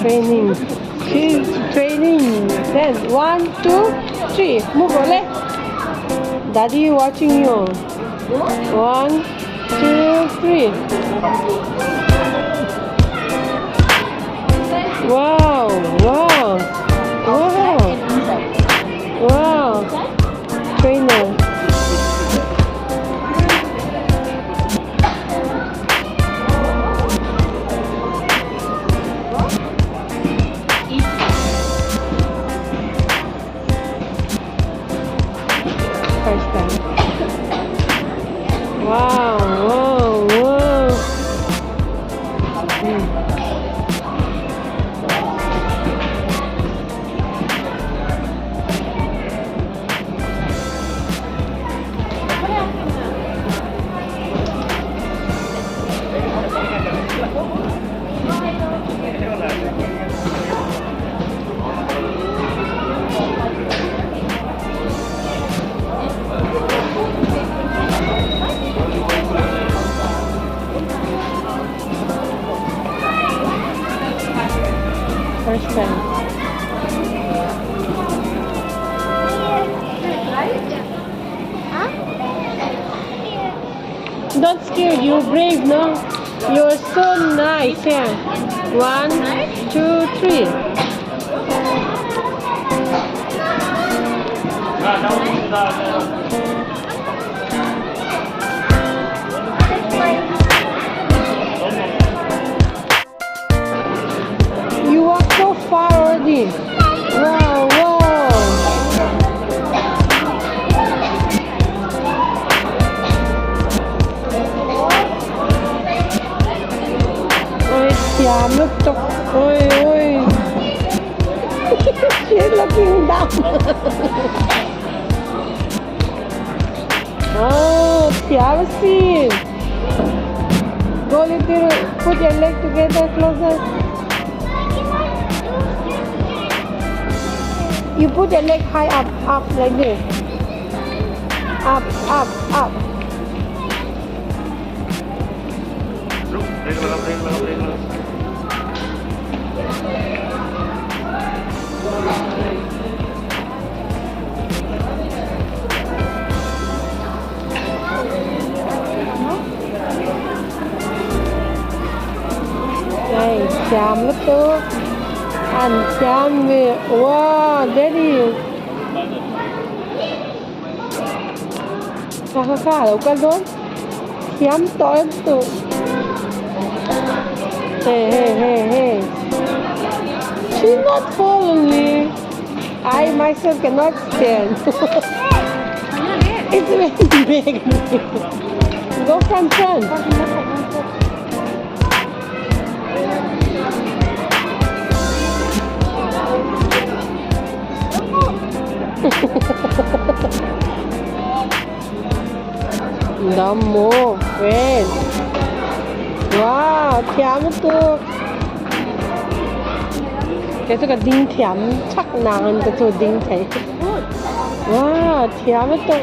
training. She's training. Then 1, 2, 3. Move on, leh. Daddy watching you. 1, 2, 3. Wow, wow, wow, wow. Trainer. First time. Wow, wow, wow. First time. Don't scare, you're brave, no? You're so nice, yeah. 1, 2, 3. You walk so far already. Wow, wow. Ôi, thiam nó chọc. Ôi, ôi. She's looking down. Oh, thiam, see. Go little, put your leg together closer. You put your leg high up like this. Up. Này, chạm lớp tốt. Anh chạm về. Wow, daddy. Khá đâu cả luôn. Chạm tối tụ. Hey. She's not following me. I myself cannot stand. It's very big. Go from front. Don't move, wait. Wow, thiam to. Cái cái đinh thiam chắc nàng cái chỗ đinh thấy. Wow, thiam to.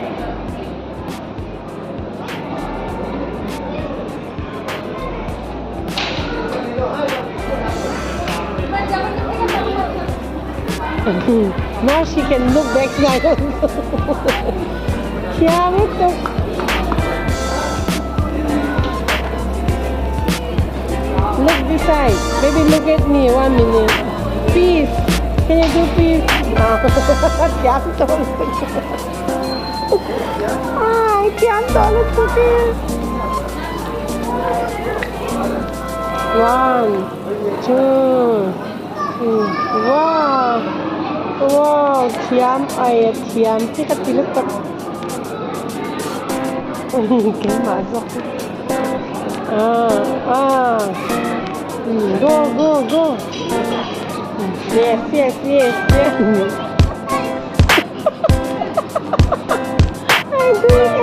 Now she can look back now. Thiam to. Look this side. Baby, look at me. 1 minute. Peace. Can you do peace? Thiam to. Ay, thiam to. Let's do peace. 1, 2, 3. Wow. Wow. Thiam. Ay, thiam. Cái gì lúc tập. Cái mà rồi. Go. Yes. I do it.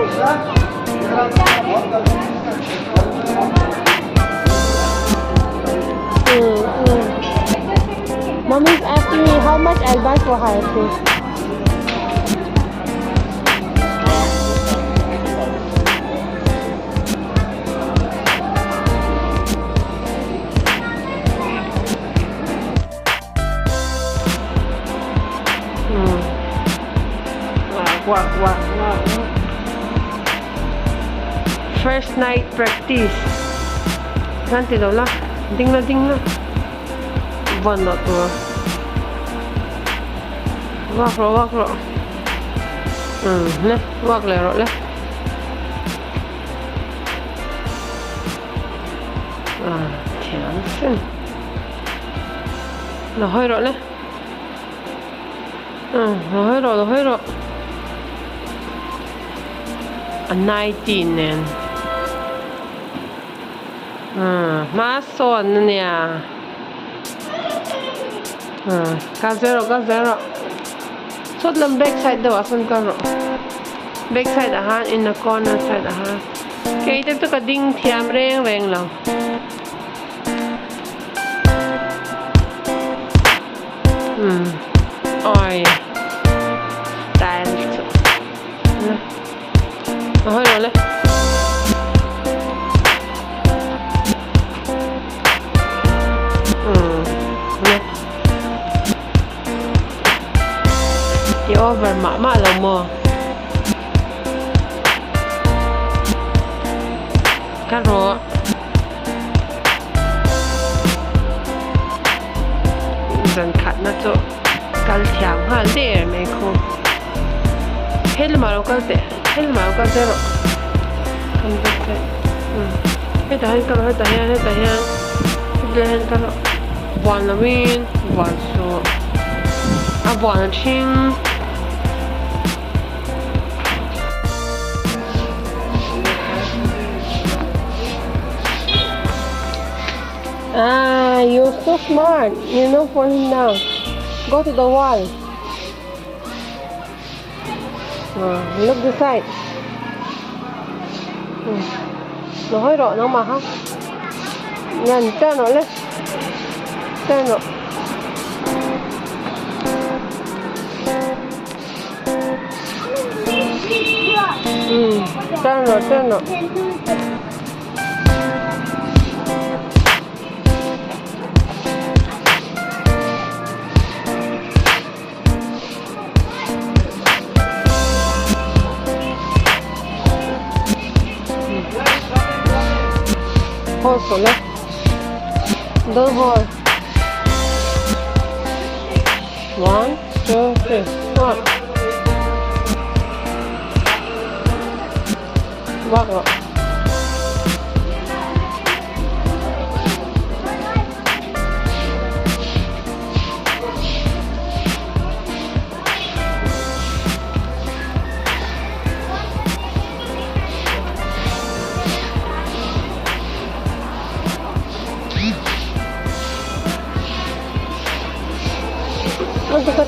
Mommy's asking me how much I buy for her too. Walk. First night practice. Nanti daw lah. Ding na. One na to. Walk ro. Le. Walk le ro le. Thiam sin. Lo hơi ro le. Lo hơi ro. 19 nen. Má son nè. Ka zero. Sốt lâm backside đâu asan ka ro. Backside ahan in the corner side ahan. Kaya ito ka ding thiam reng lang. Oi. Style. Hơi rồi lên. Thì over mạ là mờ. Cắt rồi. Dần cắt nó chỗ. Cắt thiam ha để mấy khu. Hết mà nó cắt để. Hết mà có zero. Không biết thế. Hết tahan. Hết tahan. One là win, one số. One là chim. You're so smart. You know for him now. Go to the wall. Look the side. Nó hơi rõ nó mà không. Nhìn cho nó lên. Cho nó. Cho nó. Hold for left. Don't hold. 1, 2, 3. Walk. Walk.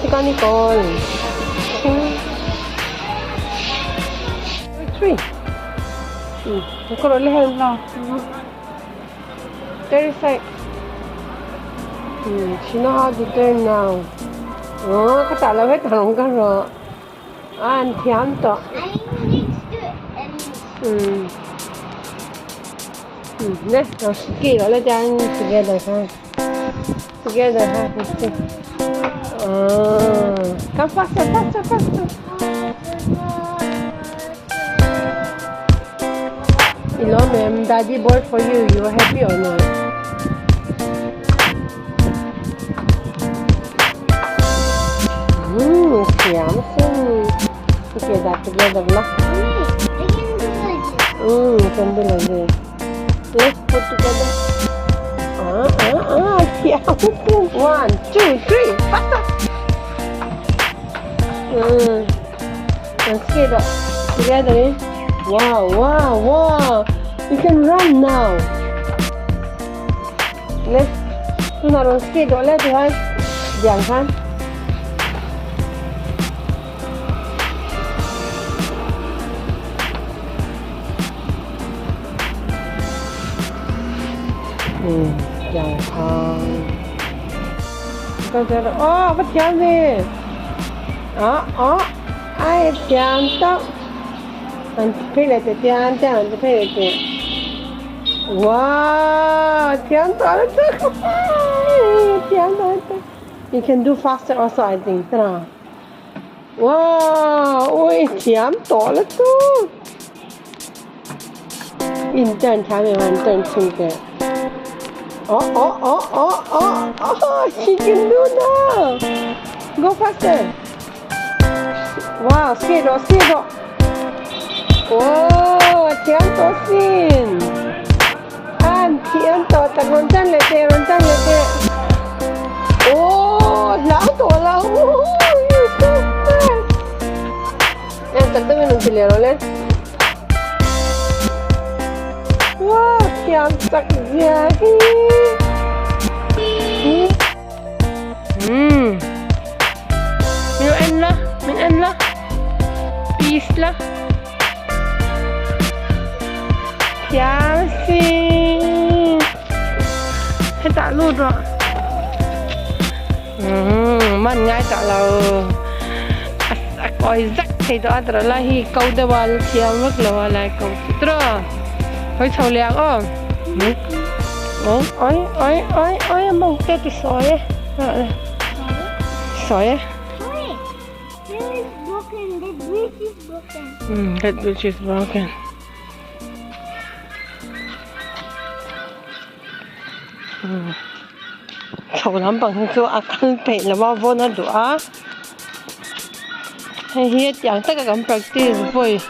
Tika Nicole. 3. Nicole lehen now. 35. She know how to turn now. Cái tạ là hết thằng cái rồi. Anh thiam to. Nè, nó ski đó là đang together ha. Come faster. You know, ma'am, daddy bought for you. You are happy or not? Thiam sin. Okay, that together lah. Can do like this. Let's put together. Thiam sin. 1, 2, 3. Faster. Let's get up together. Wow. You can run now. Let's do not on skate. Don't let it hide. Giang han. Giang han. Bắt thiam đi. Ai thiam tao. Anh phải lại từ thiam tao, anh phải lại từ. Wow, thiam tao đó. Thiam tao. You can do faster also, I think. Wow, ôi thiam to了都。印站下面完整出的。Oh, she can do now. Go faster. Wow, speed. Wow, thiam to xin. An thiam to tận run chân lệ tê. Oh, lão to lão. You're so fast. Em tận tới mình chile rồi lên. Wow, thiam sắc giá đi. Mình ăn lá. Peace lá. Thiam xin. Hết tạ luôn rồi. Man ngay tạ là coi rắc thì đó là hi câu đeo vào thiam mất là lại câu trơ. Hơi sầu lẹo ơ. Ôi em mong tê thì sỏi ấy. Sỏi ấy. That bridge is broken. Sầu lắm bằng chỗ ăn bể là bao vô nó đủ á. Hay hết chẳng tất cả các practice vui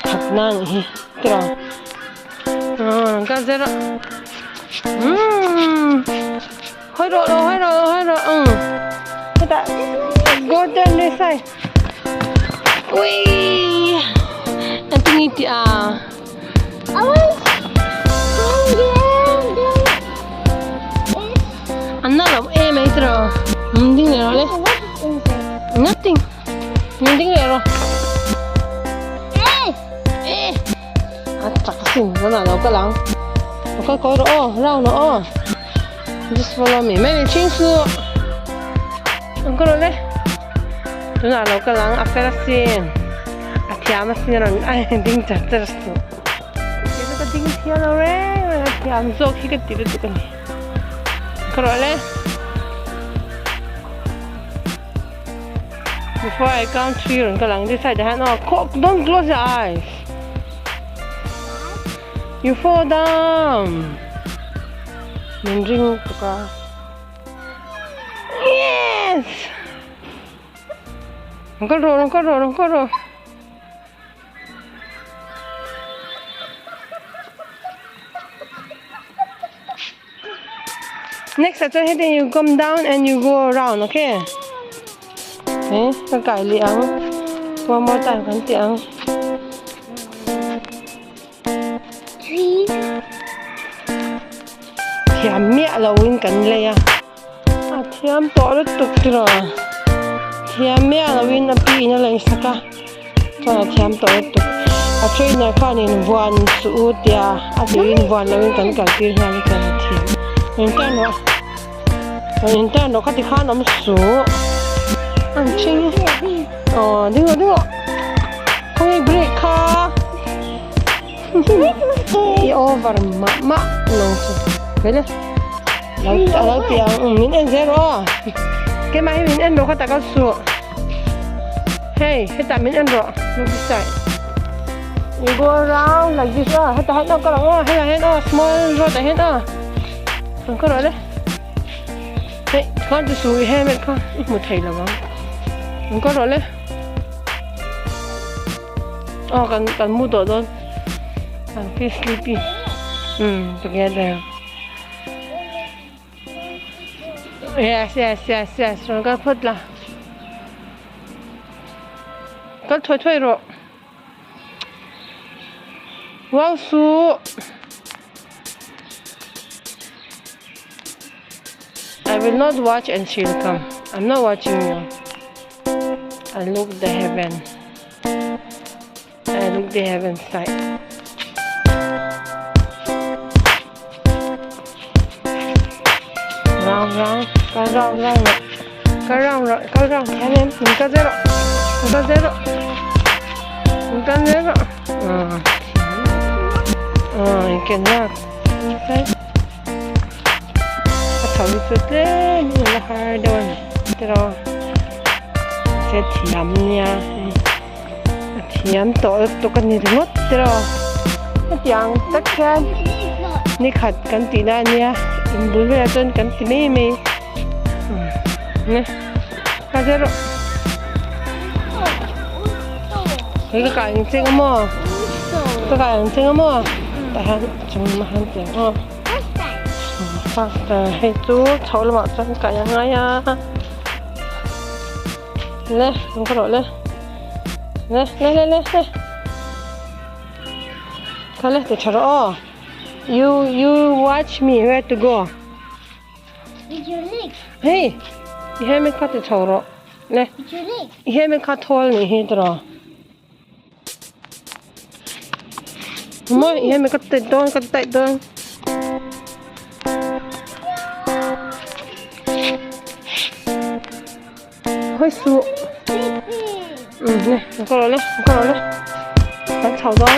thật năng hi. Được. Cái gì đó. Hơi rồi. Cái ta go down this side. Ui. Anh tinggi ti ah. Anna là em ấy rồi. Ding rồi đấy. Nothing. Ding rồi. Chắc xin nó là đâu có lắm. Nó có rồi, rau nữa. Just follow me. Mẹ chính sự. Ang có rồi đấy. Nó là đâu có lắm. After xin. Thiam xin rồi. Ai ding chặt rồi. Cái nó có ding thiam rồi. Thiam dọc khi cái tít được cái này. Có rồi đấy. Before I count 3 rồi có lắm. This side hand. Don't close your eyes. You fall down. Mình ring cả. Yes. Có rồi. Next, after hitting, you come down and you go around, okay? Okay, cái cải liang. One more time, kan tiang. Thiam mẹ là win cần lê à. Thiam to rất tục rồi. Thiam mẹ là win là pi nó lên saka. Cho là thiam to rất tục. Chơi này con nên vuan sụt tia. Win vuan là win cần cả kia hai cái cần thiam. Hiện tại nó có thể khá nắm số. Anh chinh. Đứng rồi. Không ai break ha. Over mama nong so. Vậy lâu tiếng mình ăn zero. Cái máy mình ăn đồ có ta có số. Hey, hết ta mình ăn rồi. Nó bị sai. You go around like this ah. Hết ta hết đâu có lòng hết small road hết ah. Không có rồi đấy. Hey, con đi xuống hết mẹ con. Một thầy là không. Không có rồi đấy. Cần mua đồ thôi. I'm feel sleepy. Together. Yes. Rồi con phút là. Con thôi rồi. Wow, su. I will not watch and she'll come. I'm not watching you. I look the heaven. I look the heaven side. Round. Go round. Theo em, mình có zero. You can walk. Okay. That's how we put it. You have a hard one. sẽ thiam nha thiam tổ cái này ngót rồi cái dạng tất cảนี่ขัดกันตีได้เนี่ยอินบุลเวลาจนกันตีไม่มีเนี่ยก็จะรู้เฮ้ยก็กลายเป็นเจ้าหม้อก็กลายเป็นเจ้าหม้อแต่ฮันจงมาฮันเจ๋งอ๋อฟังแต่ให้จู้เฉาละหมาดจังกะยังไงอ่ะเลยมันก็โดดเลยเลยก็เลยแต่เฉาอ๋อYou watch me where to go. With your leg. Hey, you hear me cut the choro. Ne. With your leg. You hear me cut hole ni hidro. Mo, you hear me cut the don. Hoi su. Ne, ko lo le. Tan chao don.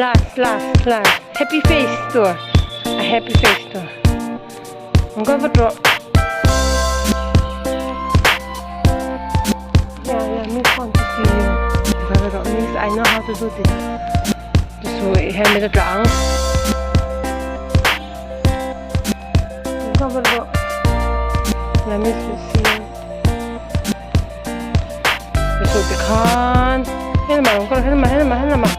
Last. Happy face store. A happy face store. I'm going for drop. Yeah, me fun to see you. If I means I know how to do this. Just wait, hand me the drum. I'm going for drop. Let me see you. This will be calm. Hello, ma.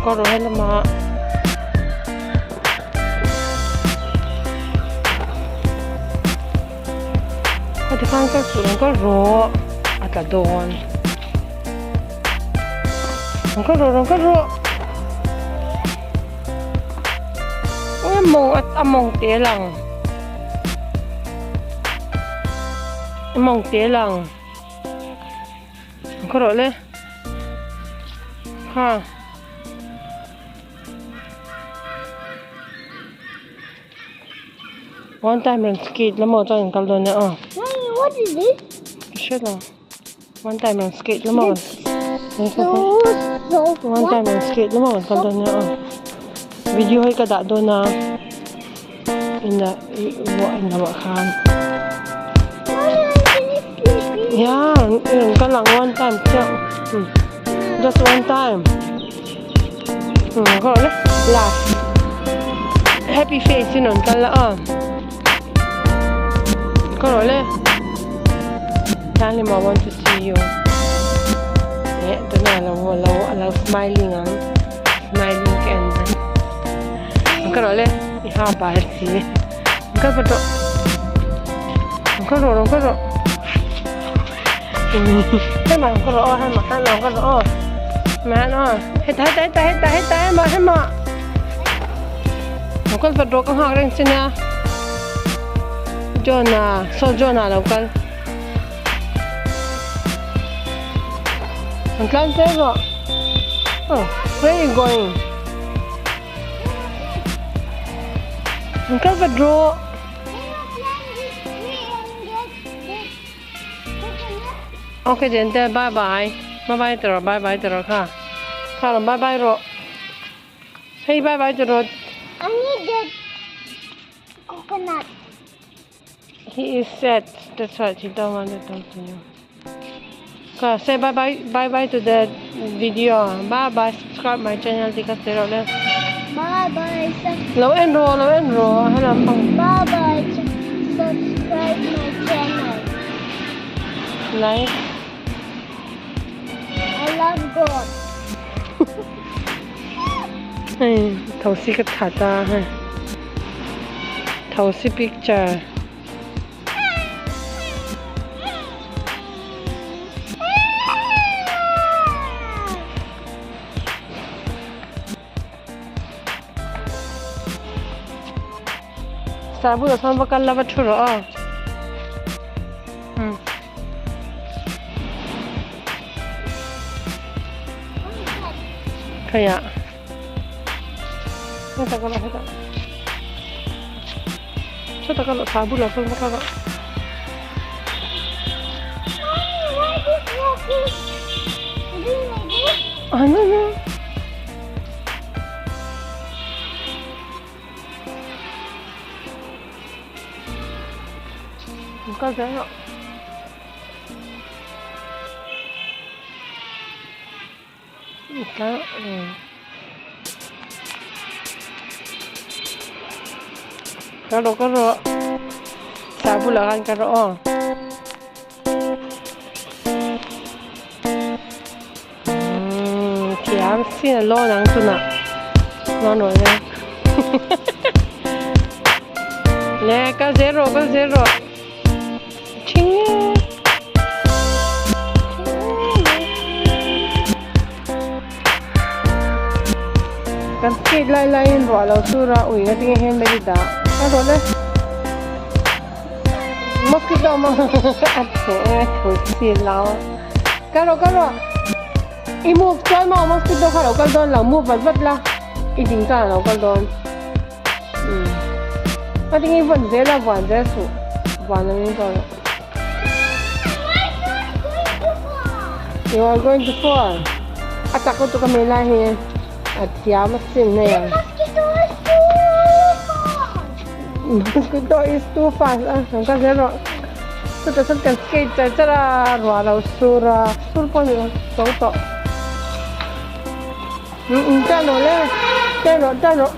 Có rồi hết mà có thể khăn các sự có rổ à cả đồn có rổ ôi mong tía lòng mong tía lòng có rổ lên ha One time and skate, lamo to yung kaldo na oh. Mommy, what is this? Shit lang. One time and skate, lamo. One time and skate, lamo yung kaldo na oh. Video ay kada do na ina wakan. Yeah, yung kalang one time siya. Just one time. Ko le, laugh. Happy face yun nun kala oh. Có rồi Charlie mà want to see you. Yeah, tôi nói là smiling á, smiling can. Có rồi đi học bài gì? Có rồi. Thế mà có rồi hay mà có rồi. Mà nó hết mà. Con vật đồ con học đang xin nha. Jonah local. Uncle Zero. Oh, where are you going? Uncle Pedro. Okay, then bye bye. Bye bye, ka. Ka, bye bye, ro. Say bye bye, ro. I need the coconut. He is sad. That's why he don't want to talk to you. Okay, say bye to the video. Bye. Subscribe my channel. Tika zero le. Bye. Low and roll. Hello. Bye. Subscribe my channel. Like. I love God. Hey, thấu xí cái thả ta ha. Thấu xí picture. Sabu da san bakal lava churo ah. Kaya. Kita kalau sabu lah pun bakal. No. có thế không? Đó, Karo. Sabu lah kan karo. Thiam xin lo nang tu na. Lo nổi lên. Nè, có zero. Chinh nhé. Kan skate lain rồi lo sura ui nggak tinggal hen lagi dah. Karo deh. Mosquito mah ate thôi xin lao. Karo. Imu chơi mà mosquito karo kal don la mu vật la. I định cả lo kal don. Mà tinggal vẫn dễ là vẫn dễ su. Vẫn là như vậy. You are going to fall. Atak ko tu kami lahi. Thiam sin na yan. Mosquito is too fast. Hanggang zero. Sudah kan skate cara ruara sura pun toto. Jangan le, jangan.